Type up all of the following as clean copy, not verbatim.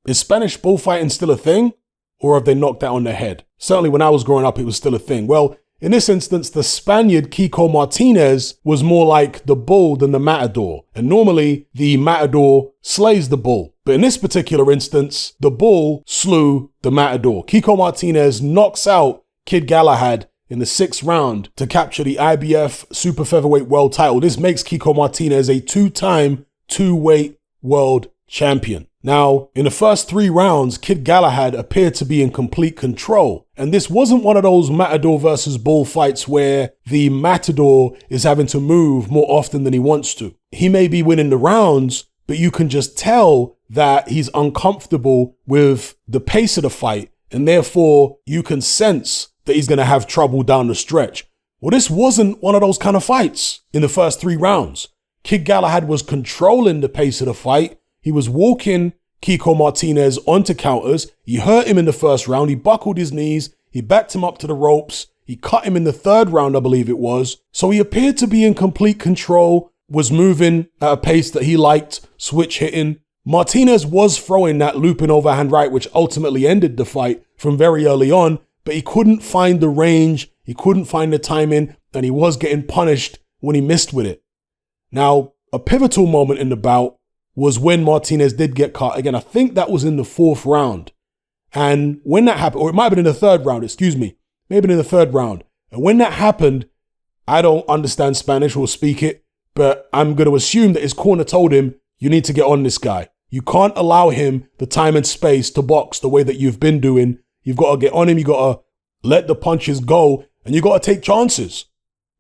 Is Spanish bullfighting still a thing? Or have they knocked that on the head? Certainly when I was growing up, it was still a thing. Well, in this instance, the Spaniard Kiko Martinez was more like the bull than the matador. And normally, the matador slays the bull. But in this particular instance, the bull slew the matador. Kiko Martinez knocks out Kid Galahad in the 6th round to capture the IBF Super Featherweight World title. This makes Kiko Martinez a 2-time 2-weight world champion. Now, in the first 3 rounds, Kid Galahad appeared to be in complete control. And this wasn't one of those matador versus bull fights where the matador is having to move more often than he wants to. He may be winning the rounds, but you can just tell that he's uncomfortable with the pace of the fight. And therefore, you can sense that he's going to have trouble down the stretch. Well, this wasn't one of those kind of fights in the first 3 rounds. Kid Galahad was controlling the pace of the fight. He was walking Kiko Martinez onto counters. He hurt him in the first round. He buckled his knees. He backed him up to the ropes. He cut him in the 3rd round, I believe it was. So he appeared to be in complete control, was moving at a pace that he liked, switch hitting. Martinez was throwing that looping overhand right, which ultimately ended the fight from very early on, but he couldn't find the range. He couldn't find the timing, and he was getting punished when he missed with it. Now, a pivotal moment in the bout was when Martinez did get caught. Again, I think that was in the 4th round. And when that happened, or it might have been in the 3rd round, maybe in the 3rd round. And when that happened, I don't understand Spanish or speak it, but I'm going to assume that his corner told him, you need to get on this guy. You can't allow him the time and space to box the way that you've been doing. You've got to get on him. You've got to let the punches go, and you've got to take chances.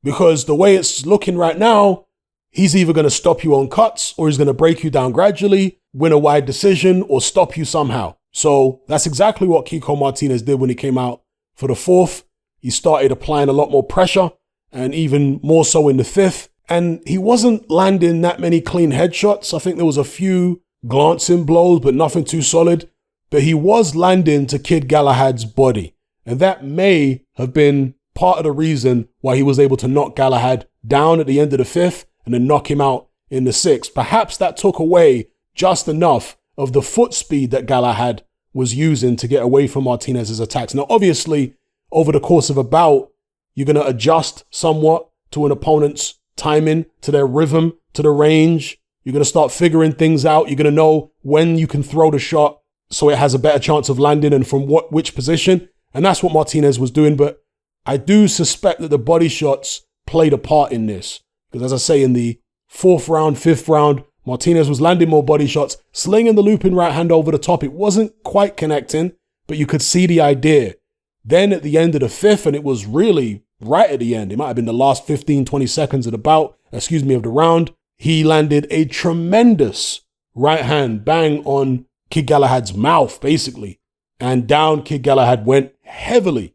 Because the way it's looking right now, he's either going to stop you on cuts, or he's going to break you down gradually, win a wide decision, or stop you somehow. So that's exactly what Kiko Martinez did when he came out for the 4th. He started applying a lot more pressure, and even more so in the 5th. And he wasn't landing that many clean headshots. I think there was a few glancing blows, but nothing too solid. But he was landing to Kid Galahad's body. And that may have been part of the reason why he was able to knock Galahad down at the end of the 5th and then knock him out in the 6th. Perhaps that took away just enough of the foot speed that Galahad was using to get away from Martinez's attacks. Now, obviously, over the course of a bout, you're going to adjust somewhat to an opponent's timing, to their rhythm, to the range. You're going to start figuring things out. You're going to know when you can throw the shot so it has a better chance of landing and from which position. And that's what Martinez was doing. But I do suspect that the body shots played a part in this. Because as I say, in the 4th round, 5th round, Martinez was landing more body shots, slinging the looping right hand over the top. It wasn't quite connecting, but you could see the idea. Then at the end of the 5th, and it was really right at the end, it might have been the last 15, 20 seconds of the round, he landed a tremendous right hand bang on Kid Galahad's mouth, basically. And down Kid Galahad went heavily.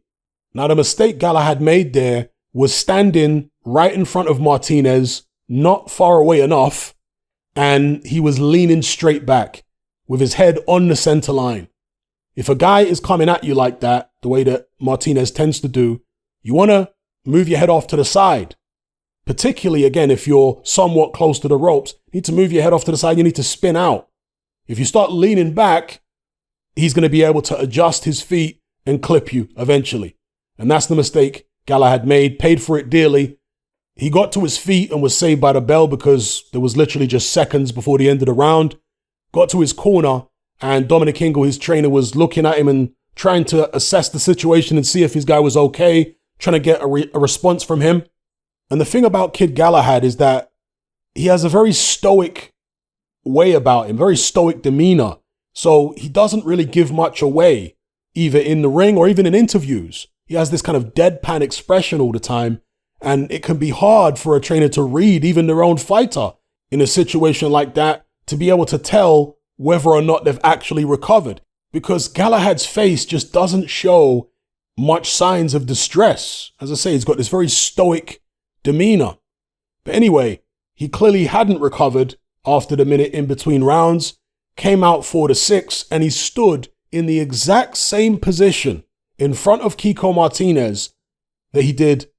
Now, the mistake Galahad made there was standing right in front of Martinez, not far away enough, and he was leaning straight back with his head on the center line. If a guy is coming at you like that, the way that Martinez tends to do, you want to move your head off to the side. Particularly, again, if you're somewhat close to the ropes, you need to move your head off to the side. You need to spin out. If you start leaning back, he's going to be able to adjust his feet and clip you eventually. And that's the mistake Galahad made, paid for it dearly. He got to his feet and was saved by the bell because there was literally just seconds before the end of the round. Got to his corner, and Dominic Ingle, his trainer, was looking at him and trying to assess the situation and see if his guy was okay, trying to get a response from him. And the thing about Kid Galahad is that he has a very stoic way about him, very stoic demeanor. So he doesn't really give much away, either in the ring or even in interviews. He has this kind of deadpan expression all the time. And it can be hard for a trainer to read even their own fighter in a situation like that, to be able to tell whether or not they've actually recovered. Because Galahad's face just doesn't show much signs of distress. As I say, he's got this very stoic demeanor. But anyway, he clearly hadn't recovered after the minute in between rounds, came out 4-6, and he stood in the exact same position in front of Kiko Martinez that he did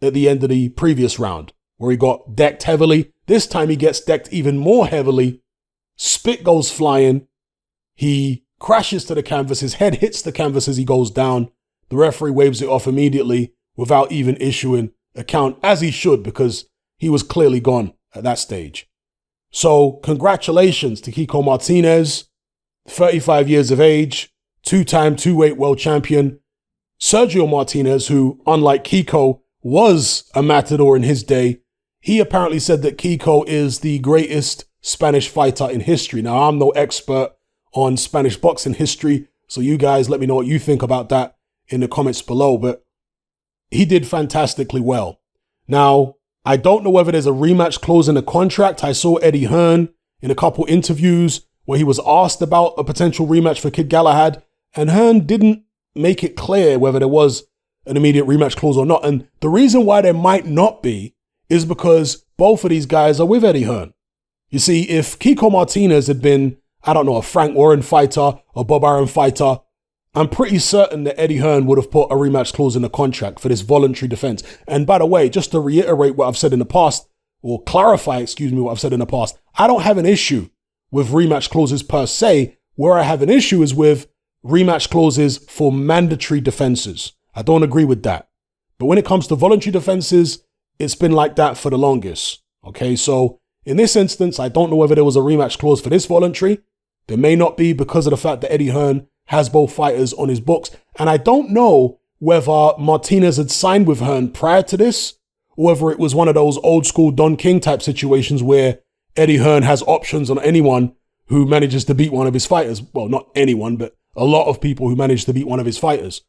at the end of the previous round, where he got decked heavily. This time he gets decked even more heavily. Spit goes flying. He crashes to the canvas. His head hits the canvas as he goes down. The referee waves it off immediately without even issuing a count, as he should, because he was clearly gone at that stage. So congratulations to Kiko Martinez, 35 years of age, two-time two-weight world champion. Sergio Martinez, who, unlike Kiko, was a matador in his day, he apparently said that Kiko is the greatest Spanish fighter in history. Now, I'm no expert on Spanish boxing history, so you guys let me know what you think about that in the comments below, but he did fantastically well. Now, I don't know whether there's a rematch clause in the contract. I saw Eddie Hearn in a couple interviews where he was asked about a potential rematch for Kid Galahad, and Hearn didn't make it clear whether there was an immediate rematch clause or not. And the reason why there might not be is because both of these guys are with Eddie Hearn. You see, if Kiko Martinez had been, I don't know, a Frank Warren fighter, a Bob Arum fighter, I'm pretty certain that Eddie Hearn would have put a rematch clause in the contract for this voluntary defense. And by the way, just to reiterate what I've said in the past, or clarify, what I've said in the past, I don't have an issue with rematch clauses per se. Where I have an issue is with rematch clauses for mandatory defenses. I don't agree with that. But when it comes to voluntary defenses, it's been like that for the longest. Okay, so in this instance, I don't know whether there was a rematch clause for this voluntary. There may not be because of the fact that Eddie Hearn has both fighters on his books. And I don't know whether Martinez had signed with Hearn prior to this, or whether it was one of those old school Don King type situations where Eddie Hearn has options on anyone who manages to beat one of his fighters. Well, not anyone, but a lot of people who manage to beat one of his fighters.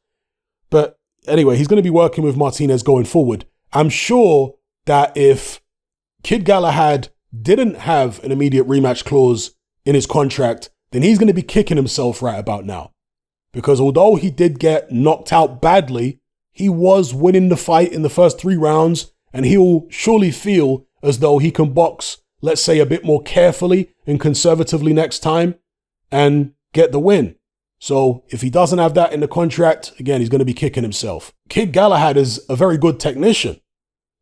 But anyway, he's going to be working with Martinez going forward. I'm sure that if Kid Galahad didn't have an immediate rematch clause in his contract, then he's going to be kicking himself right about now. Because although he did get knocked out badly, he was winning the fight in the first 3 rounds, and he'll surely feel as though he can box, let's say, a bit more carefully and conservatively next time and get the win. So if he doesn't have that in the contract, again, he's going to be kicking himself. Kid Galahad is a very good technician.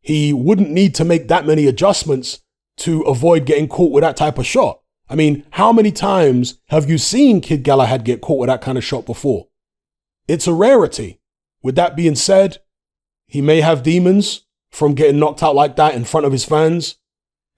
He wouldn't need to make that many adjustments to avoid getting caught with that type of shot. I mean, how many times have you seen Kid Galahad get caught with that kind of shot before? It's a rarity. With that being said, he may have demons from getting knocked out like that in front of his fans.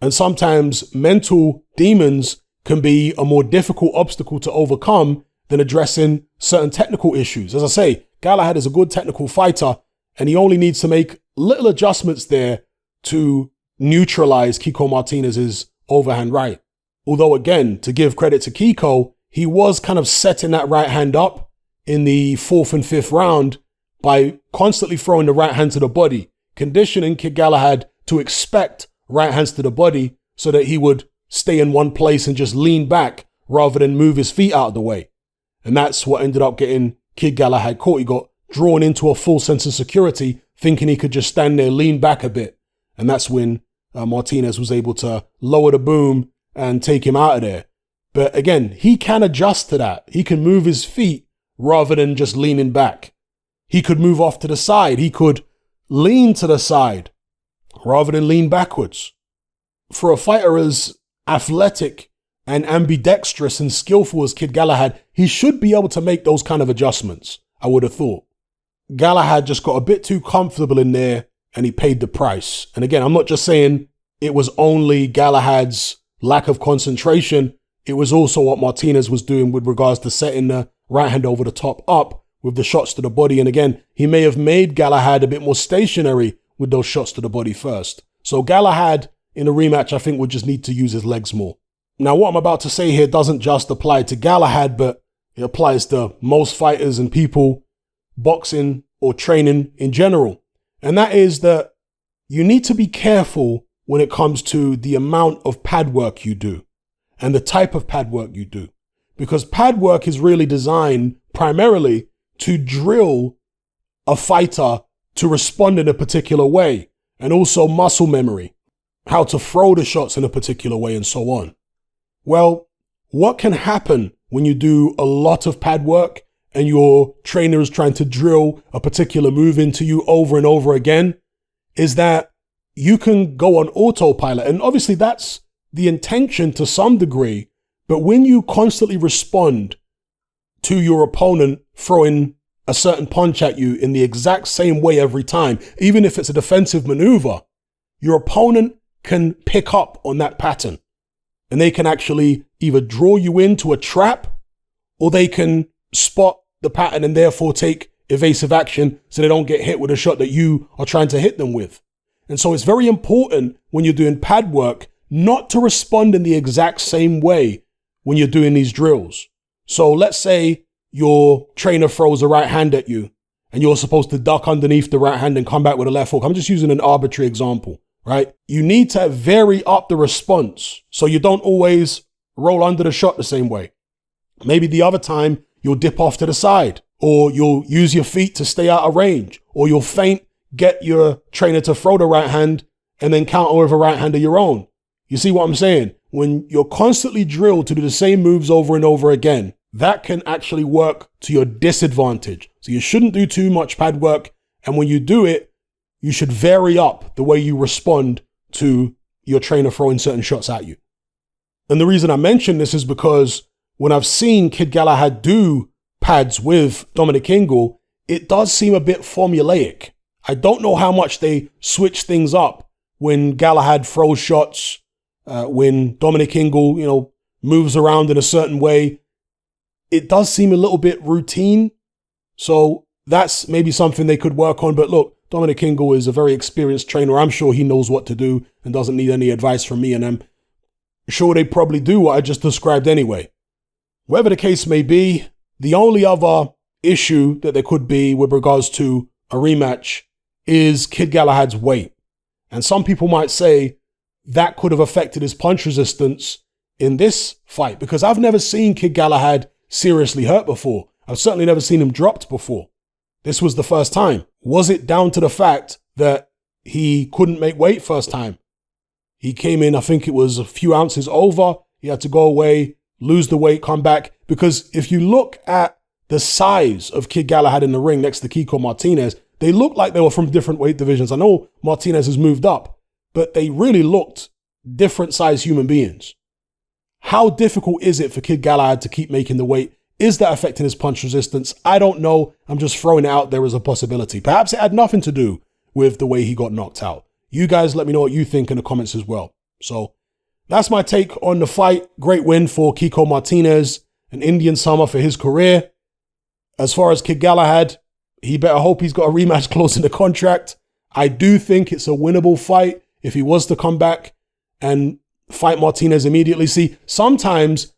And sometimes mental demons can be a more difficult obstacle to overcome than addressing certain technical issues. As I say, Galahad is a good technical fighter, and he only needs to make little adjustments there to neutralize Kiko Martinez's overhand right. Although, again, to give credit to Kiko, he was kind of setting that right hand up in the 4th and 5th round by constantly throwing the right hand to the body, conditioning Kid Galahad to expect right hands to the body so that he would stay in one place and just lean back rather than move his feet out of the way. And that's what ended up getting Kid Galahad caught. He got drawn into a full sense of security, thinking he could just stand there, lean back a bit. And that's when Martinez was able to lower the boom and take him out of there. But again, he can adjust to that. He can move his feet rather than just leaning back. He could move off to the side. He could lean to the side rather than lean backwards. For a fighter as athletic and ambidextrous and skillful as Kid Galahad, he should be able to make those kind of adjustments, I would have thought. Galahad just got a bit too comfortable in there and he paid the price. And again, I'm not just saying it was only Galahad's lack of concentration. It was also what Martinez was doing with regards to setting the right hand over the top up with the shots to the body. And again, he may have made Galahad a bit more stationary with those shots to the body first. So Galahad in a rematch, I think, would just need to use his legs more. Now, what I'm about to say here doesn't just apply to Galahad, but it applies to most fighters and people boxing or training in general. And that is that you need to be careful when it comes to the amount of pad work you do and the type of pad work you do. Because pad work is really designed primarily to drill a fighter to respond in a particular way, and also muscle memory, how to throw the shots in a particular way, and so on. Well, what can happen when you do a lot of pad work and your trainer is trying to drill a particular move into you over and over again is that you can go on autopilot. And obviously that's the intention to some degree, but when you constantly respond to your opponent throwing a certain punch at you in the exact same way every time, even if it's a defensive maneuver, your opponent can pick up on that pattern and they can actually either draw you into a trap or they can spot the pattern and therefore take evasive action so they don't get hit with a shot that you are trying to hit them with. And so it's very important when you're doing pad work not to respond in the exact same way when you're doing these drills. So let's say your trainer throws a right hand at you and you're supposed to duck underneath the right hand and come back with a left hook. I'm just using an arbitrary example, right? You need to vary up the response so you don't always roll under the shot the same way. Maybe the other time you'll dip off to the side, or you'll use your feet to stay out of range, or you'll feint, get your trainer to throw the right hand and then counter with a right hand of your own. You see what I'm saying? When you're constantly drilled to do the same moves over and over again, that can actually work to your disadvantage. So you shouldn't do too much pad work. And when you do it, you should vary up the way you respond to your trainer throwing certain shots at you. And the reason I mention this is because when I've seen Kid Galahad do pads with Dominic Ingle, it does seem a bit formulaic. I don't know how much they switch things up when Galahad throws shots, when Dominic Ingle, moves around in a certain way. It does seem a little bit routine. So that's maybe something they could work on. But look, Dominic Ingle is a very experienced trainer. I'm sure he knows what to do and doesn't need any advice from me. And I'm sure they probably do what I just described anyway. Whatever the case may be, the only other issue that there could be with regards to a rematch is Kid Galahad's weight. And some people might say that could have affected his punch resistance in this fight, because I've never seen Kid Galahad seriously hurt before. I've certainly never seen him dropped before. This was the first time. Was it down to the fact that he couldn't make weight first time? He came in, I think it was a few ounces over. He had to go away, lose the weight, come back. Because if you look at the size of Kid Galahad in the ring next to Kiko Martinez, they looked like they were from different weight divisions. I know Martinez has moved up, but they really looked different sized human beings. How difficult is it for Kid Galahad to keep making the weight? Is that affecting his punch resistance? I don't know. I'm just throwing it out there as a possibility. Perhaps it had nothing to do with the way he got knocked out. You guys let me know what you think in the comments as well. So that's my take on the fight. Great win for Kiko Martinez, an Indian summer for his career. As far as Kid Galahad, he better hope he's got a rematch clause in the contract. I do think it's a winnable fight if he was to come back and fight Martinez immediately. See, sometimes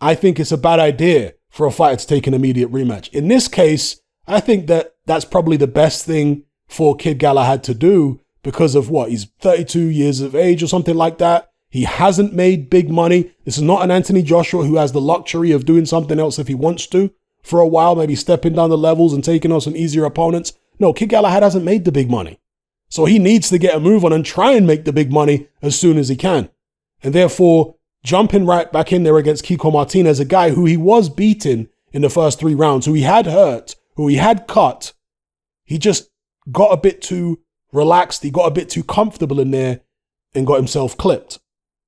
I think it's a bad idea for a fighter to take an immediate rematch. In this case, I think that that's probably the best thing for Kid Galahad to do because of what? He's 32 years of age or something like that. He hasn't made big money. This is not an Anthony Joshua who has the luxury of doing something else if he wants to for a while, maybe stepping down the levels and taking on some easier opponents. No, Kid Galahad hasn't made the big money. So he needs to get a move on and try and make the big money as soon as he can. And therefore, jumping right back in there against Kiko Martinez, a guy who he was beaten in the first 3 rounds, who he had hurt, who he had cut, he just got a bit too relaxed. He got a bit too comfortable in there and got himself clipped.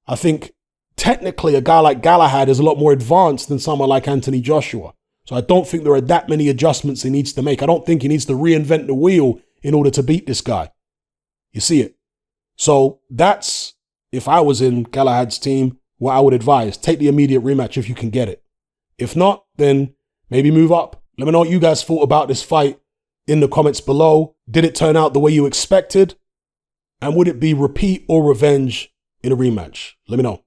I think technically a guy like Galahad is a lot more advanced than someone like Anthony Joshua. So I don't think there are that many adjustments he needs to make. I don't think he needs to reinvent the wheel in order to beat this guy. You see it? So that's, if I was in Galahad's team, what I would advise. Take the immediate rematch if you can get it. If not, then maybe move up. Let me know what you guys thought about this fight in the comments below. Did it turn out the way you expected? And would it be repeat or revenge in a rematch? Let me know.